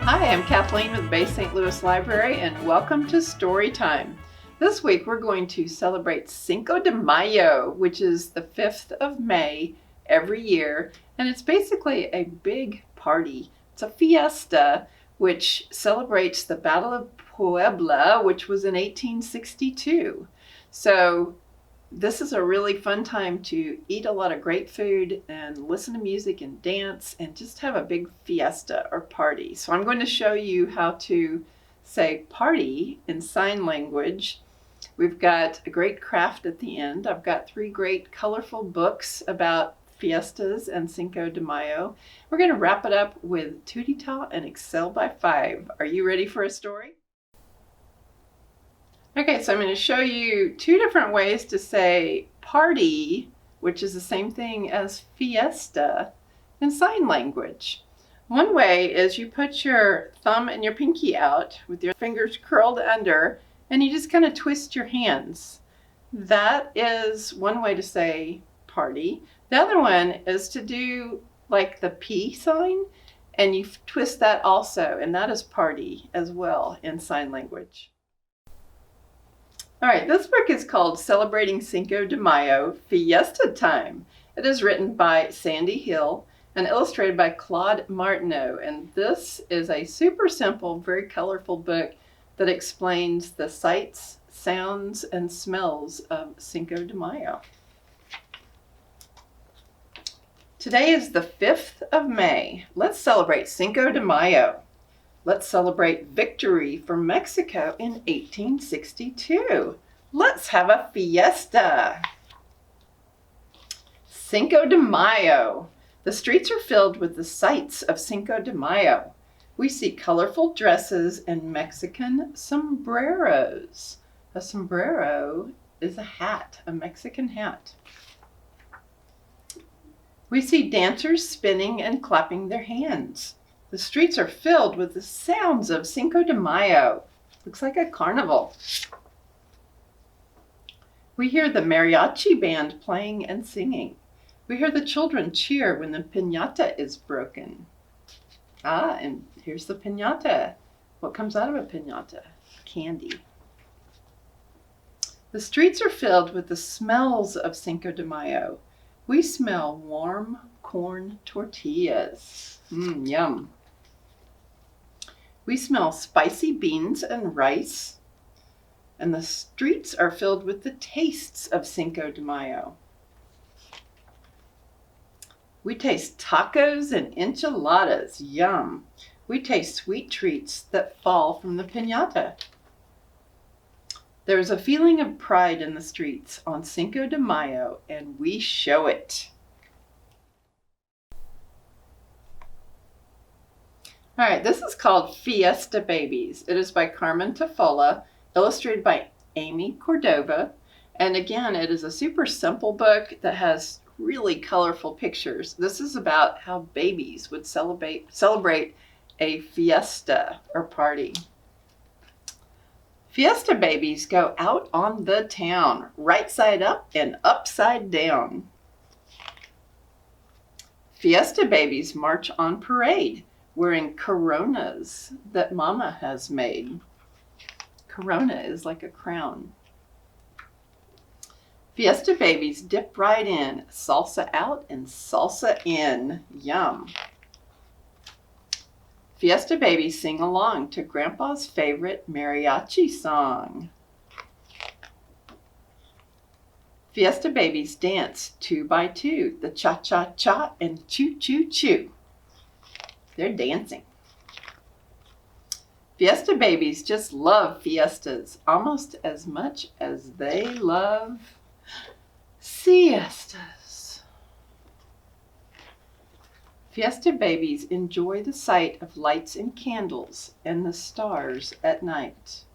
Hi, I'm Kathleen with Bay St. Louis Library, and welcome to Storytime. This week we're going to celebrate Cinco de Mayo, which is the 5th of May every year, and it's basically a big party. It's a fiesta which celebrates the Battle of Puebla, which was in 1862. So this is a really fun time to eat a lot of great food and listen to music and dance and just have a big fiesta or party. So I'm going to show you how to say party in sign language. We've got a great craft at the end. I've got 3 great colorful books about fiestas and Cinco de Mayo. We're going to wrap it up with Tutita and Excel by 5. Are you ready for a story? Okay, so I'm going to show you 2 different ways to say party, which is the same thing as fiesta, in sign language. One way is you put your thumb and your pinky out with your fingers curled under, and you just kind of twist your hands. That is one way to say party. The other one is to do like the P sign, and you twist that also, and that is party as well in sign language. All right, this book is called Celebrating Cinco de Mayo, Fiesta Time. It is written by Sandy Hill and illustrated by Claude Martineau. And this is a super simple, very colorful book that explains the sights, sounds, and smells of Cinco de Mayo. Today is the 5th of May. Let's celebrate Cinco de Mayo. Let's celebrate victory for Mexico in 1862. Let's have a fiesta. Cinco de Mayo. The streets are filled with the sights of Cinco de Mayo. We see colorful dresses and Mexican sombreros. A sombrero is a hat, a Mexican hat. We see dancers spinning and clapping their hands. The streets are filled with the sounds of Cinco de Mayo. Looks like a carnival. We hear the mariachi band playing and singing. We hear the children cheer when the piñata is broken. And here's the piñata. What comes out of a piñata? Candy. The streets are filled with the smells of Cinco de Mayo. We smell warm corn tortillas. Yum. We smell spicy beans and rice, and the streets are filled with the tastes of Cinco de Mayo. We taste tacos and enchiladas. Yum. We taste sweet treats that fall from the piñata. There is a feeling of pride in the streets on Cinco de Mayo, and we show it. All right, this is called Fiesta Babies. It is by Carmen Tafolla, illustrated by Amy Cordova. And again, it is a super simple book that has really colorful pictures. This is about how babies would celebrate a fiesta or party. Fiesta babies go out on the town, right side up and upside down. Fiesta babies march on parade, wearing coronas that Mama has made. Corona is like a crown. Fiesta babies dip right in, salsa out and salsa in. Yum. Fiesta babies sing along to Grandpa's favorite mariachi song. Fiesta babies dance 2 by 2, the cha-cha-cha and choo-choo-choo. They're dancing. Fiesta babies just love fiestas almost as much as they love siestas. Fiesta babies enjoy the sight of lights and candles and the stars at night.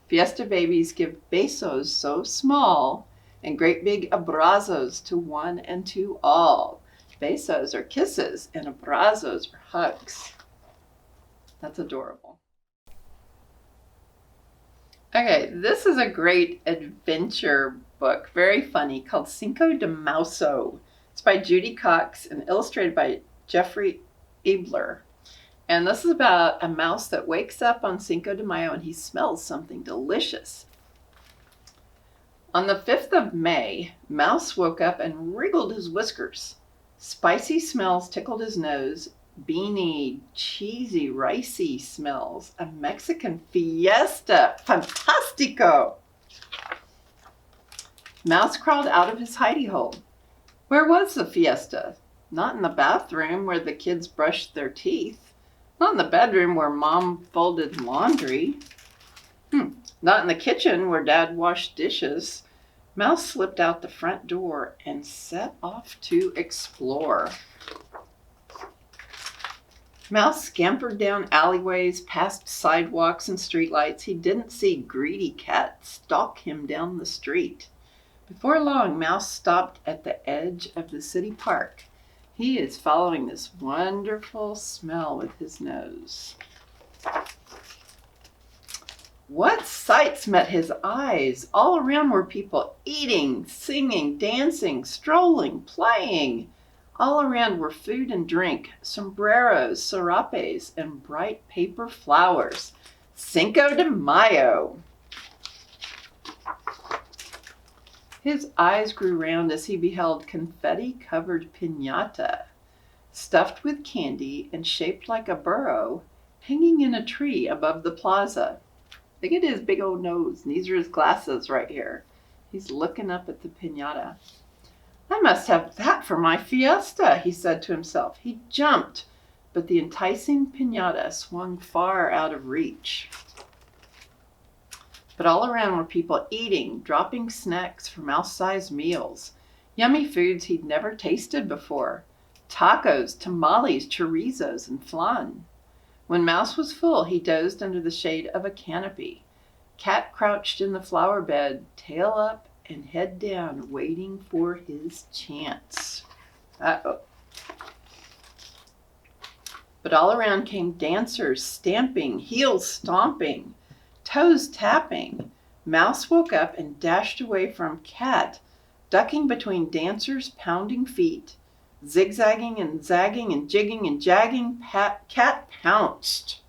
Fiesta babies give besos so small and great big abrazos to one and to all. Besos are kisses and abrazos are hugs. That's adorable. Okay, this is a great adventure book, very funny, called Cinco de Mayo. It's by Judy Cox and illustrated by Jeffrey Abler. And this is about a mouse that wakes up on Cinco de Mayo and he smells something delicious. On the 5th of May, Mouse woke up and wriggled his whiskers. Spicy smells tickled his nose. Beany, cheesy, ricey smells. A Mexican fiesta. Fantastico! Mouse crawled out of his hidey hole. Where was the fiesta? Not in the bathroom where the kids brushed their teeth. Not in the bedroom where Mom folded laundry. Not in the kitchen where Dad washed dishes. Mouse slipped out the front door and set off to explore. Mouse scampered down alleyways, past sidewalks and streetlights. He didn't see Greedy Cat stalk him down the street. Before long, Mouse stopped at the edge of the city park. He is following this wonderful smell with his nose. What sights met his eyes? All around were people eating, singing, dancing, strolling, playing. All around were food and drink, sombreros, serapes, and bright paper flowers. Cinco de Mayo. His eyes grew round as he beheld confetti-covered piñata, stuffed with candy and shaped like a burro, hanging in a tree above the plaza. Look at his big old nose, and these are his glasses right here. He's looking up at the piñata. I must have that for my fiesta, he said to himself. He jumped, but the enticing piñata swung far out of reach. But all around were people eating, dropping snacks for mouse-sized meals. Yummy foods he'd never tasted before. Tacos, tamales, chorizos, and flan. When Mouse was full, he dozed under the shade of a canopy. Cat crouched in the flower bed, tail up and head down, waiting for his chance. Uh-oh. But all around came dancers, stamping, heels stomping, toes tapping. Mouse woke up and dashed away from Cat, ducking between dancers' pounding feet. Zigzagging and zagging and jigging and jagging, Cat pounced,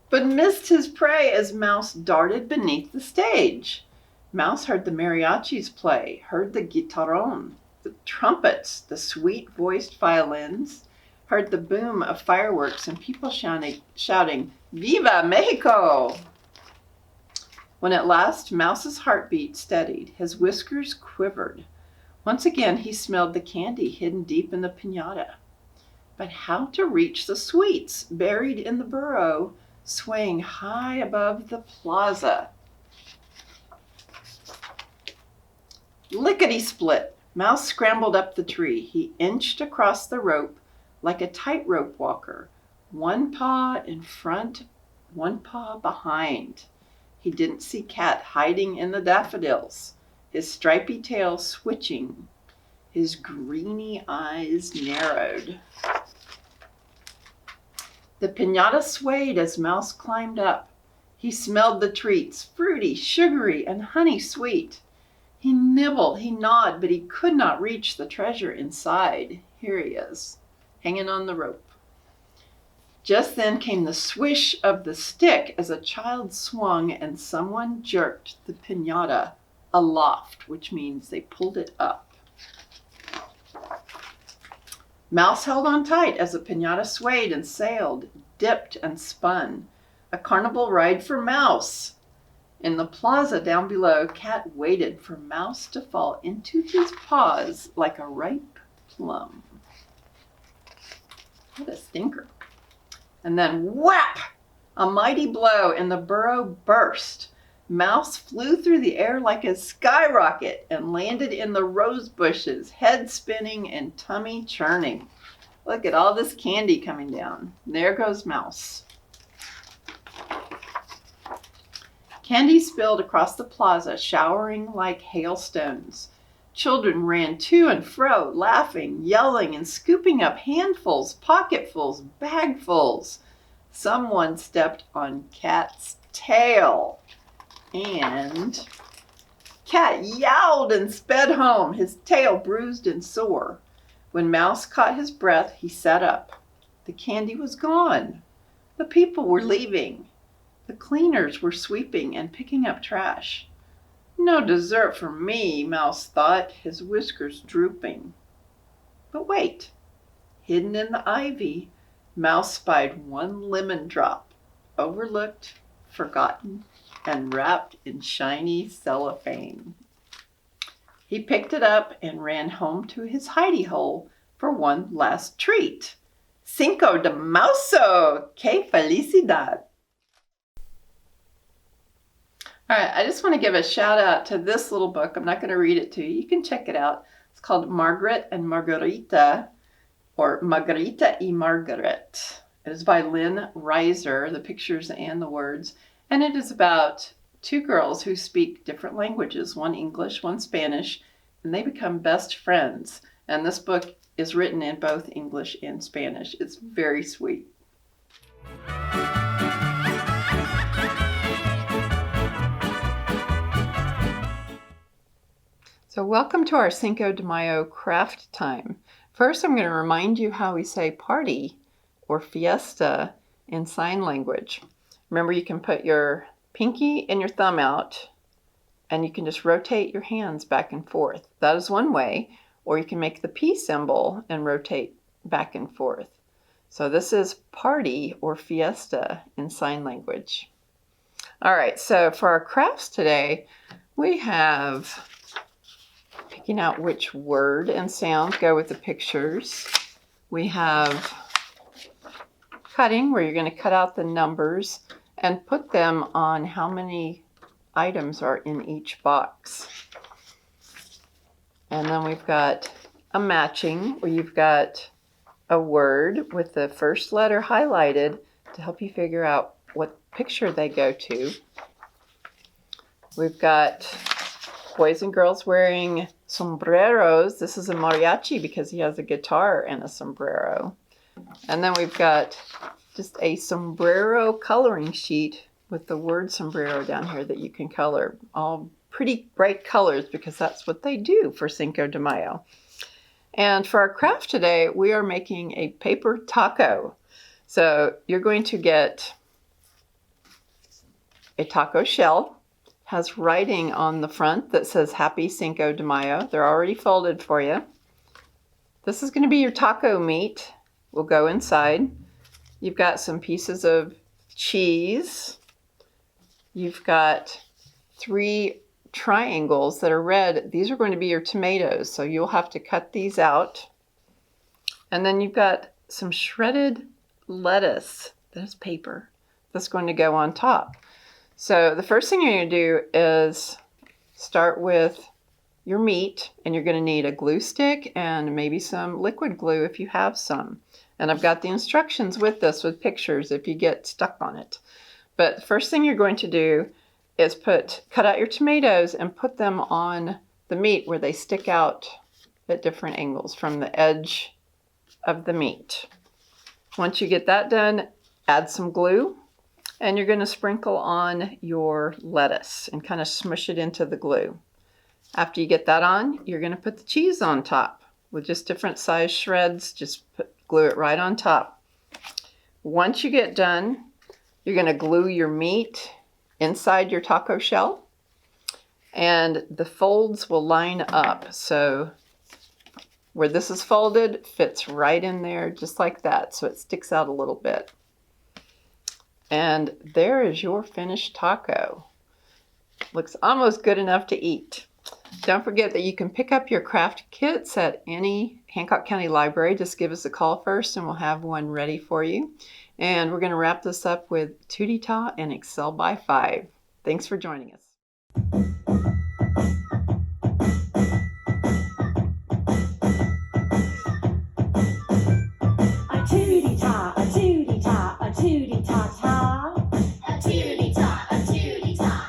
but missed his prey as Mouse darted beneath the stage. Mouse heard the mariachis play, heard the guitarrón, the trumpets, the sweet-voiced violins, heard the boom of fireworks and people shouting, Viva Mexico! When at last Mouse's heartbeat steadied, his whiskers quivered. Once again he smelled the candy hidden deep in the piñata. But how to reach the sweets buried in the burrow, swaying high above the plaza? Lickety-split! Mouse scrambled up the tree. He inched across the rope like a tightrope walker, one paw in front, one paw behind. He didn't see Cat hiding in the daffodils, his stripy tail switching, his greeny eyes narrowed. The piñata swayed as Mouse climbed up. He smelled the treats, fruity, sugary, and honey sweet. He nibbled, he gnawed, but he could not reach the treasure inside. Here he is, hanging on the rope. Just then came the swish of the stick as a child swung and someone jerked the piñata aloft, which means they pulled it up. Mouse held on tight as the piñata swayed and sailed, dipped and spun. A carnival ride for Mouse. In the plaza down below, Cat waited for Mouse to fall into his paws like a ripe plum. What a stinker. And then whap! A mighty blow and the burrow burst. Mouse flew through the air like a skyrocket and landed in the rose bushes, head spinning and tummy churning. Look at all this candy coming down. There goes Mouse. Candy spilled across the plaza, showering like hailstones. Children ran to and fro, laughing, yelling, and scooping up handfuls, pocketfuls, bagfuls. Someone stepped on Cat's tail, and Cat yowled and sped home, his tail bruised and sore. When Mouse caught his breath, he sat up. The candy was gone. The people were leaving. The cleaners were sweeping and picking up trash. No dessert for me, Mouse thought, his whiskers drooping. But wait, hidden in the ivy, Mouse spied one lemon drop, overlooked, forgotten, and wrapped in shiny cellophane. He picked it up and ran home to his hidey hole for one last treat. Cinco de Mayo! Que felicidad! All right, I just want to give a shout out to this little book. I'm not going to read it to you. You can check it out. It's called Margaret and Margarita, or Margarita y Margaret. It is by Lynn Reiser, the pictures and the words. And it is about two girls who speak different languages, one English, one Spanish, and they become best friends. And this book is written in both English and Spanish. It's very sweet. So welcome to our Cinco de Mayo craft time. First, I'm going to remind you how we say party or fiesta in sign language. Remember, you can put your pinky and your thumb out and you can just rotate your hands back and forth. That is one way. Or you can make the P symbol and rotate back and forth. So this is party or fiesta in sign language. All right, so for our crafts today, we have picking out which word and sound go with the pictures. We have cutting, where you're going to cut out the numbers and put them on how many items are in each box. And then we've got a matching, where you've got a word with the first letter highlighted to help you figure out what picture they go to. We've got boys and girls wearing sombreros. This is a mariachi because he has a guitar and a sombrero. And then we've got just a sombrero coloring sheet with the word sombrero down here that you can color. All pretty bright colors because that's what they do for Cinco de Mayo. And for our craft today, we are making a paper taco. So you're going to get a taco shell. Has writing on the front that says Happy Cinco de Mayo. They're already folded for you. This is going to be your taco meat. Will go inside. You've got some pieces of cheese. You've got 3 triangles that are red. These are going to be your tomatoes, so you'll have to cut these out. And then you've got some shredded lettuce. That's paper. That's going to go on top. So the first thing you're going to do is start with your meat, and you're going to need a glue stick and maybe some liquid glue if you have some. And I've got the instructions with this with pictures if you get stuck on it. But the first thing you're going to do is cut out your tomatoes and put them on the meat where they stick out at different angles from the edge of the meat. Once you get that done, add some glue. And you're going to sprinkle on your lettuce and kind of smush it into the glue. After you get that on, you're going to put the cheese on top with just different size shreds. Just glue it right on top. Once you get done, you're going to glue your meat inside your taco shell. And the folds will line up. So where this is folded, fits right in there just like that. So it sticks out a little bit. And there is your finished taco. Looks almost good enough to eat. Don't forget that you can pick up your craft kits at any Hancock County library. Just give us a call first and we'll have one ready for you. And we're going to wrap this up with Tootita and Excel by 5. Thanks for joining us. A tootie-ta, a tootie-ta, a tootie-ta-ta. A tootie-ta, a tootie-ta.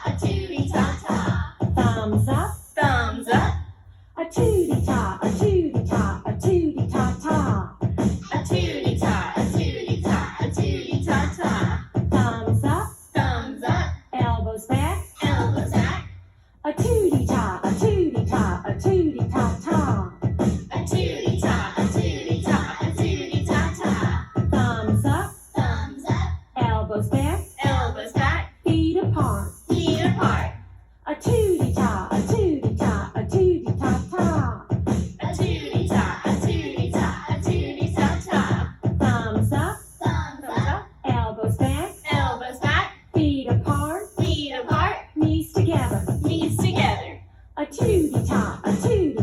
A tootie-tot, a tootie-tot.